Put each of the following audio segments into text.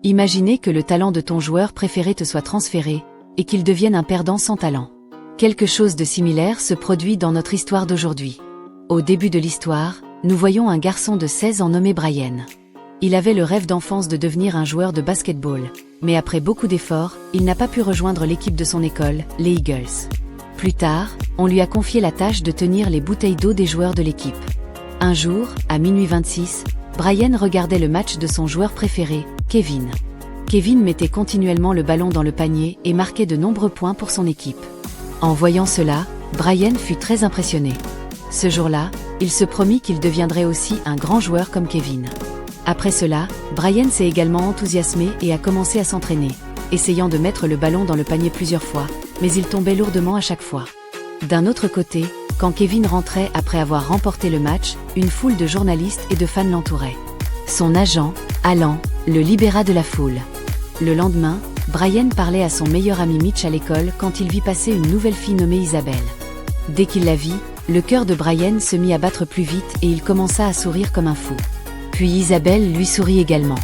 Imaginez que le talent de ton joueur préféré te soit transféré, et qu'il devienne un perdant sans talent. Quelque chose de similaire se produit dans notre histoire d'aujourd'hui. Au début de l'histoire, nous voyons un garçon de 16 ans nommé Brian. Il avait le rêve d'enfance de devenir un joueur de basketball, mais après beaucoup d'efforts, il n'a pas pu rejoindre l'équipe de son école, les Eagles. Plus tard, on lui a confié la tâche de tenir les bouteilles d'eau des joueurs de l'équipe. Un jour, à minuit 26, Brian regardait le match de son joueur préféré, Kevin. Kevin mettait continuellement le ballon dans le panier et marquait de nombreux points pour son équipe. En voyant cela, Brian fut très impressionné. Ce jour-là, il se promit qu'il deviendrait aussi un grand joueur comme Kevin. Après cela, Brian s'est également enthousiasmé et a commencé à s'entraîner, essayant de mettre le ballon dans le panier plusieurs fois, mais il tombait lourdement à chaque fois. D'un autre côté, quand Kevin rentrait après avoir remporté le match, une foule de journalistes et de fans l'entourait. Son agent, Alan, le libéra de la foule. Le lendemain, Brian parlait à son meilleur ami Mitch à l'école quand il vit passer une nouvelle fille nommée Isabelle. Dès qu'il la vit, le cœur de Brian se mit à battre plus vite et il commença à sourire comme un fou. Puis Isabelle lui sourit également.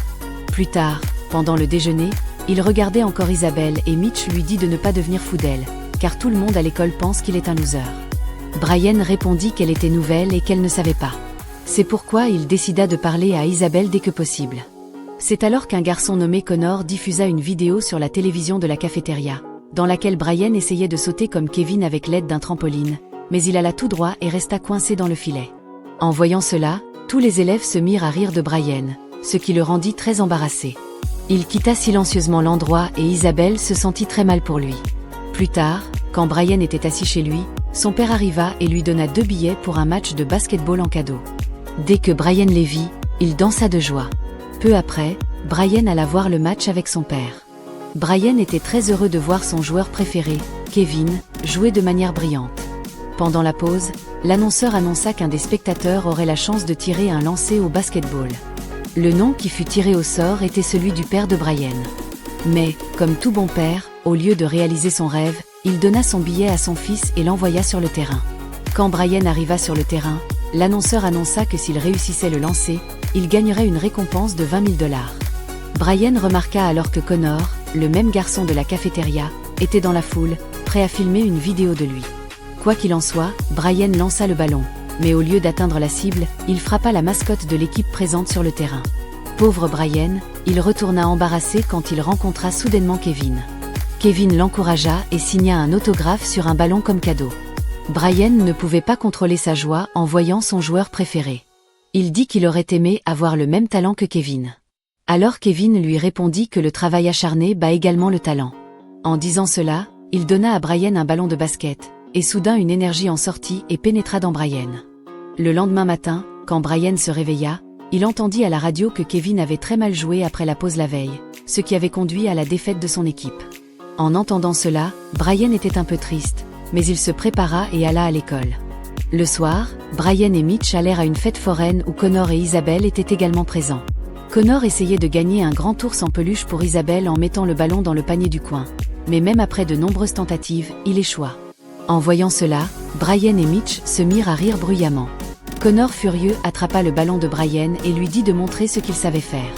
Plus tard, pendant le déjeuner, il regardait encore Isabelle et Mitch lui dit de ne pas devenir fou d'elle, car tout le monde à l'école pense qu'il est un loser. Brian répondit qu'elle était nouvelle et qu'elle ne savait pas. C'est pourquoi il décida de parler à Isabelle dès que possible. C'est alors qu'un garçon nommé Connor diffusa une vidéo sur la télévision de la cafétéria, dans laquelle Brian essayait de sauter comme Kevin avec l'aide d'un trampoline, mais il alla tout droit et resta coincé dans le filet. En voyant cela, tous les élèves se mirent à rire de Brian, ce qui le rendit très embarrassé. Il quitta silencieusement l'endroit et Isabelle se sentit très mal pour lui. Plus tard, quand Brian était assis chez lui, son père arriva et lui donna 2 billets pour un match de basketball en cadeau. Dès que Brian les vit, il dansa de joie. Peu après, Brian alla voir le match avec son père. Brian était très heureux de voir son joueur préféré, Kevin, jouer de manière brillante. Pendant la pause, l'annonceur annonça qu'un des spectateurs aurait la chance de tirer un lancer au basketball. Le nom qui fut tiré au sort était celui du père de Brian. Mais, comme tout bon père, au lieu de réaliser son rêve, il donna son billet à son fils et l'envoya sur le terrain. Quand Brian arriva sur le terrain, l'annonceur annonça que s'il réussissait le lancer, il gagnerait une récompense de $20 000. Brian remarqua alors que Connor, le même garçon de la cafétéria, était dans la foule, prêt à filmer une vidéo de lui. Quoi qu'il en soit, Brian lança le ballon, mais au lieu d'atteindre la cible, il frappa la mascotte de l'équipe présente sur le terrain. Pauvre Brian, il retourna embarrassé quand il rencontra soudainement Kevin. Kevin l'encouragea et signa un autographe sur un ballon comme cadeau. Brian ne pouvait pas contrôler sa joie en voyant son joueur préféré. Il dit qu'il aurait aimé avoir le même talent que Kevin. Alors Kevin lui répondit que le travail acharné bat également le talent. En disant cela, il donna à Brian un ballon de basket, et soudain une énergie en sortit et pénétra dans Brian. Le lendemain matin, quand Brian se réveilla, il entendit à la radio que Kevin avait très mal joué après la pause la veille, ce qui avait conduit à la défaite de son équipe. En entendant cela, Brian était un peu triste, mais il se prépara et alla à l'école. Le soir, Brian et Mitch allèrent à une fête foraine où Connor et Isabelle étaient également présents. Connor essayait de gagner un grand ours en peluche pour Isabelle en mettant le ballon dans le panier du coin, mais même après de nombreuses tentatives, il échoua. En voyant cela, Brian et Mitch se mirent à rire bruyamment. Connor furieux attrapa le ballon de Brian et lui dit de montrer ce qu'il savait faire.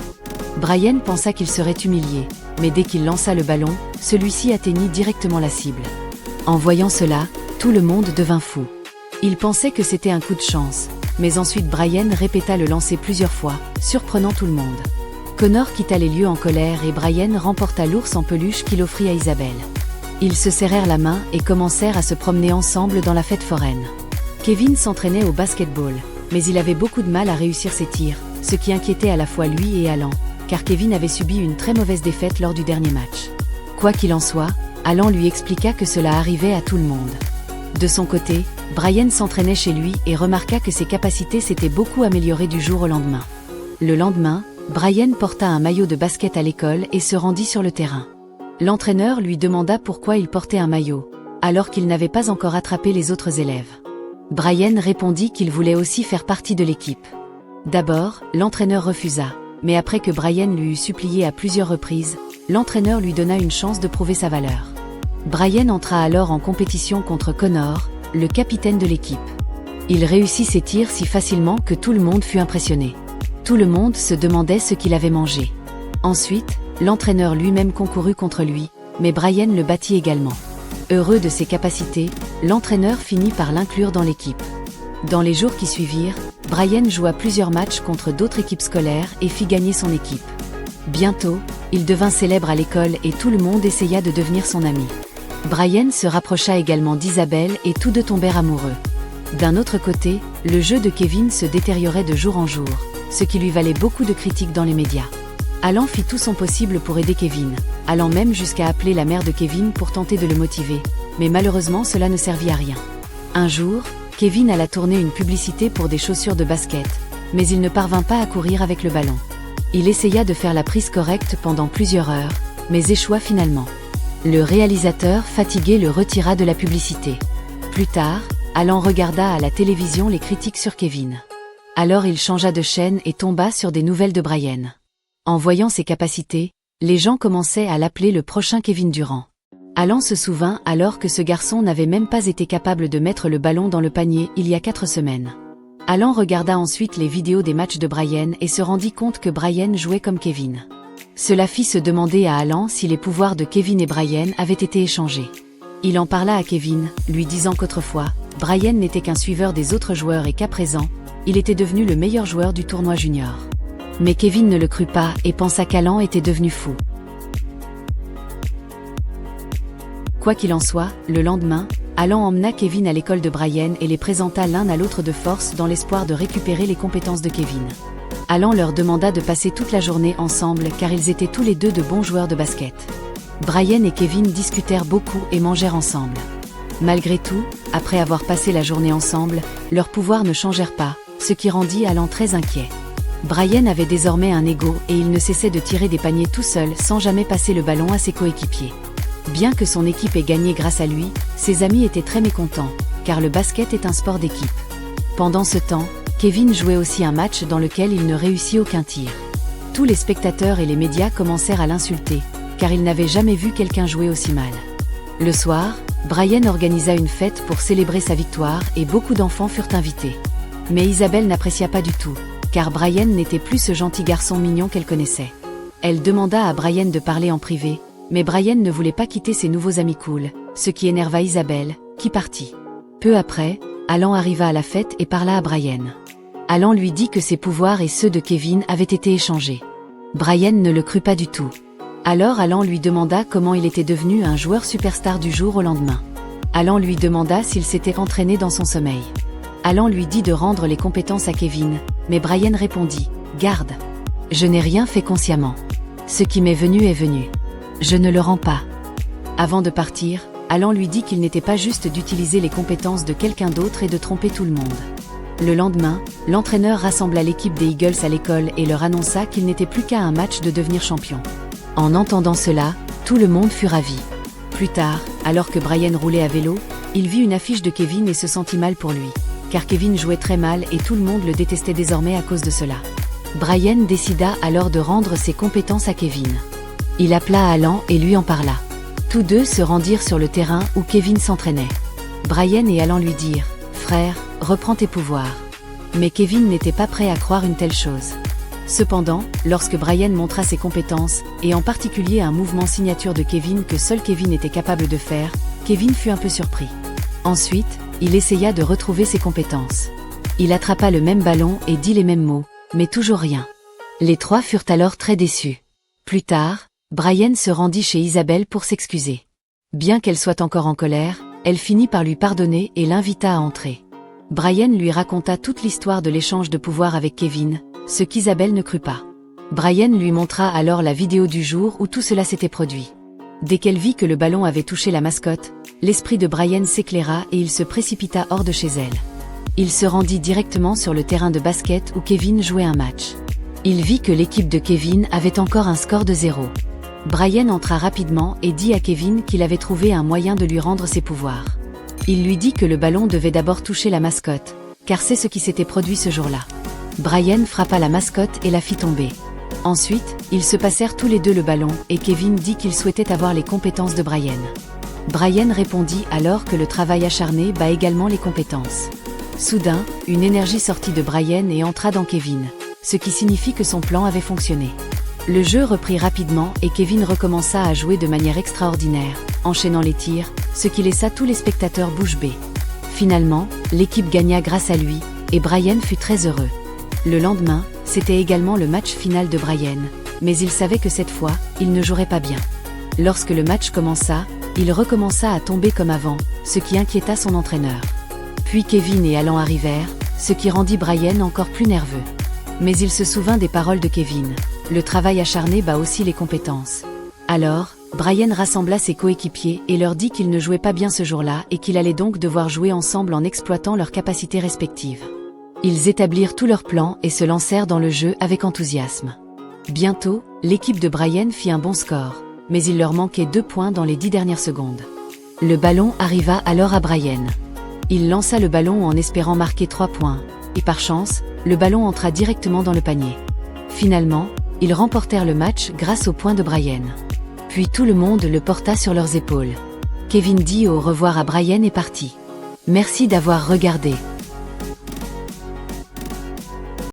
Brian pensa qu'il serait humilié, mais dès qu'il lança le ballon, celui-ci atteignit directement la cible. En voyant cela, tout le monde devint fou. Il pensait que c'était un coup de chance, mais ensuite Brian répéta le lancer plusieurs fois, surprenant tout le monde. Connor quitta les lieux en colère et Brian remporta l'ours en peluche qu'il offrit à Isabelle. Ils se serrèrent la main et commencèrent à se promener ensemble dans la fête foraine. Kevin s'entraînait au basketball, mais il avait beaucoup de mal à réussir ses tirs, ce qui inquiétait à la fois lui et Alan, car Kevin avait subi une très mauvaise défaite lors du dernier match. Quoi qu'il en soit, Alan lui expliqua que cela arrivait à tout le monde. De son côté, Brian s'entraînait chez lui et remarqua que ses capacités s'étaient beaucoup améliorées du jour au lendemain. Le lendemain, Brian porta un maillot de basket à l'école et se rendit sur le terrain. L'entraîneur lui demanda pourquoi il portait un maillot, alors qu'il n'avait pas encore attrapé les autres élèves. Brian répondit qu'il voulait aussi faire partie de l'équipe. D'abord, l'entraîneur refusa, mais après que Brian lui eut supplié à plusieurs reprises, l'entraîneur lui donna une chance de prouver sa valeur. Brian entra alors en compétition contre Connor, le capitaine de l'équipe. Il réussit ses tirs si facilement que tout le monde fut impressionné. Tout le monde se demandait ce qu'il avait mangé. Ensuite, l'entraîneur lui-même concourut contre lui, mais Brian le battit également. Heureux de ses capacités, l'entraîneur finit par l'inclure dans l'équipe. Dans les jours qui suivirent, Brian joua plusieurs matchs contre d'autres équipes scolaires et fit gagner son équipe. Bientôt, il devint célèbre à l'école et tout le monde essaya de devenir son ami. Brian se rapprocha également d'Isabelle et tous deux tombèrent amoureux. D'un autre côté, le jeu de Kevin se détériorait de jour en jour, ce qui lui valait beaucoup de critiques dans les médias. Alan fit tout son possible pour aider Kevin, allant même jusqu'à appeler la mère de Kevin pour tenter de le motiver, mais malheureusement cela ne servit à rien. Un jour, Kevin alla tourner une publicité pour des chaussures de basket, mais il ne parvint pas à courir avec le ballon. Il essaya de faire la prise correcte pendant plusieurs heures, mais échoua finalement. Le réalisateur, fatigué, le retira de la publicité. Plus tard, Alan regarda à la télévision les critiques sur Kevin. Alors il changea de chaîne et tomba sur des nouvelles de Brian. En voyant ses capacités, les gens commençaient à l'appeler le prochain Kevin Durant. Alan se souvint alors que ce garçon n'avait même pas été capable de mettre le ballon dans le panier il y a 4 semaines. Alan regarda ensuite les vidéos des matchs de Brian et se rendit compte que Brian jouait comme Kevin. Cela fit se demander à Alan si les pouvoirs de Kevin et Brian avaient été échangés. Il en parla à Kevin, lui disant qu'autrefois, Brian n'était qu'un suiveur des autres joueurs et qu'à présent, il était devenu le meilleur joueur du tournoi junior. Mais Kevin ne le crut pas et pensa qu'Alan était devenu fou. Quoi qu'il en soit, le lendemain, Alan emmena Kevin à l'école de Brian et les présenta l'un à l'autre de force dans l'espoir de récupérer les compétences de Kevin. Alan leur demanda de passer toute la journée ensemble car ils étaient tous les deux de bons joueurs de basket. Brian et Kevin discutèrent beaucoup et mangèrent ensemble. Malgré tout, après avoir passé la journée ensemble, leurs pouvoirs ne changèrent pas, ce qui rendit Alan très inquiet. Brian avait désormais un ego et il ne cessait de tirer des paniers tout seul sans jamais passer le ballon à ses coéquipiers. Bien que son équipe ait gagné grâce à lui, ses amis étaient très mécontents, car le basket est un sport d'équipe. Pendant ce temps, Kevin jouait aussi un match dans lequel il ne réussit aucun tir. Tous les spectateurs et les médias commencèrent à l'insulter, car il n'avait jamais vu quelqu'un jouer aussi mal. Le soir, Brian organisa une fête pour célébrer sa victoire et beaucoup d'enfants furent invités. Mais Isabelle n'apprécia pas du tout, car Brian n'était plus ce gentil garçon mignon qu'elle connaissait. Elle demanda à Brian de parler en privé, mais Brian ne voulait pas quitter ses nouveaux amis cool, ce qui énerva Isabelle, qui partit. Peu après, Alan arriva à la fête et parla à Brian. Alan lui dit que ses pouvoirs et ceux de Kevin avaient été échangés. Brian ne le crut pas du tout. Alors Alan lui demanda comment il était devenu un joueur superstar du jour au lendemain. Alan lui demanda s'il s'était entraîné dans son sommeil. Alan lui dit de rendre les compétences à Kevin, mais Brian répondit « Garde. Je n'ai rien fait consciemment. Ce qui m'est venu est venu. Je ne le rends pas. » Avant de partir, Alan lui dit qu'il n'était pas juste d'utiliser les compétences de quelqu'un d'autre et de tromper tout le monde. Le lendemain, l'entraîneur rassembla l'équipe des Eagles à l'école et leur annonça qu'il n'était plus qu'à un match de devenir champion. En entendant cela, tout le monde fut ravi. Plus tard, alors que Brian roulait à vélo, il vit une affiche de Kevin et se sentit mal pour lui, car Kevin jouait très mal et tout le monde le détestait désormais à cause de cela. Brian décida alors de rendre ses compétences à Kevin. Il appela Alan et lui en parla. Tous deux se rendirent sur le terrain où Kevin s'entraînait. Brian et Alan lui dirent « Frère, reprends tes pouvoirs. » Mais Kevin n'était pas prêt à croire une telle chose. Cependant, lorsque Brian montra ses compétences, et en particulier un mouvement signature de Kevin que seul Kevin était capable de faire, Kevin fut un peu surpris. Ensuite, il essaya de retrouver ses compétences. Il attrapa le même ballon et dit les mêmes mots, mais toujours rien. Les trois furent alors très déçus. Plus tard, Brian se rendit chez Isabelle pour s'excuser. Bien qu'elle soit encore en colère, elle finit par lui pardonner et l'invita à entrer. Brian lui raconta toute l'histoire de l'échange de pouvoir avec Kevin, ce qu'Isabelle ne crut pas. Brian lui montra alors la vidéo du jour où tout cela s'était produit. Dès qu'elle vit que le ballon avait touché la mascotte, l'esprit de Brian s'éclaira et il se précipita hors de chez elle. Il se rendit directement sur le terrain de basket où Kevin jouait un match. Il vit que l'équipe de Kevin avait encore un score de 0. Brian entra rapidement et dit à Kevin qu'il avait trouvé un moyen de lui rendre ses pouvoirs. Il lui dit que le ballon devait d'abord toucher la mascotte, car c'est ce qui s'était produit ce jour-là. Brian frappa la mascotte et la fit tomber. Ensuite, ils se passèrent tous les deux le ballon et Kevin dit qu'il souhaitait avoir les compétences de Brian. Brian répondit alors que le travail acharné bat également les compétences. Soudain, une énergie sortit de Brian et entra dans Kevin, ce qui signifie que son plan avait fonctionné. Le jeu reprit rapidement et Kevin recommença à jouer de manière extraordinaire, enchaînant les tirs, ce qui laissa tous les spectateurs bouche bée. Finalement, l'équipe gagna grâce à lui, et Brian fut très heureux. Le lendemain, c'était également le match final de Brian, mais il savait que cette fois, il ne jouerait pas bien. Lorsque le match commença, il recommença à tomber comme avant, ce qui inquiéta son entraîneur. Puis Kevin et Alan arrivèrent, ce qui rendit Brian encore plus nerveux. Mais il se souvint des paroles de Kevin. Le travail acharné bat aussi les compétences. Alors, Brian rassembla ses coéquipiers et leur dit qu'il ne jouait pas bien ce jour-là et qu'il allait donc devoir jouer ensemble en exploitant leurs capacités respectives. Ils établirent tous leurs plans et se lancèrent dans le jeu avec enthousiasme. Bientôt, l'équipe de Brian fit un bon score, mais il leur manquait 2 points dans les 10 dernières secondes. Le ballon arriva alors à Brian. Il lança le ballon en espérant marquer 3 points, et par chance, le ballon entra directement dans le panier. Finalement, ils remportèrent le match grâce aux points de Brian. Puis tout le monde le porta sur leurs épaules. Kevin dit au revoir à Brian et partit. Merci d'avoir regardé.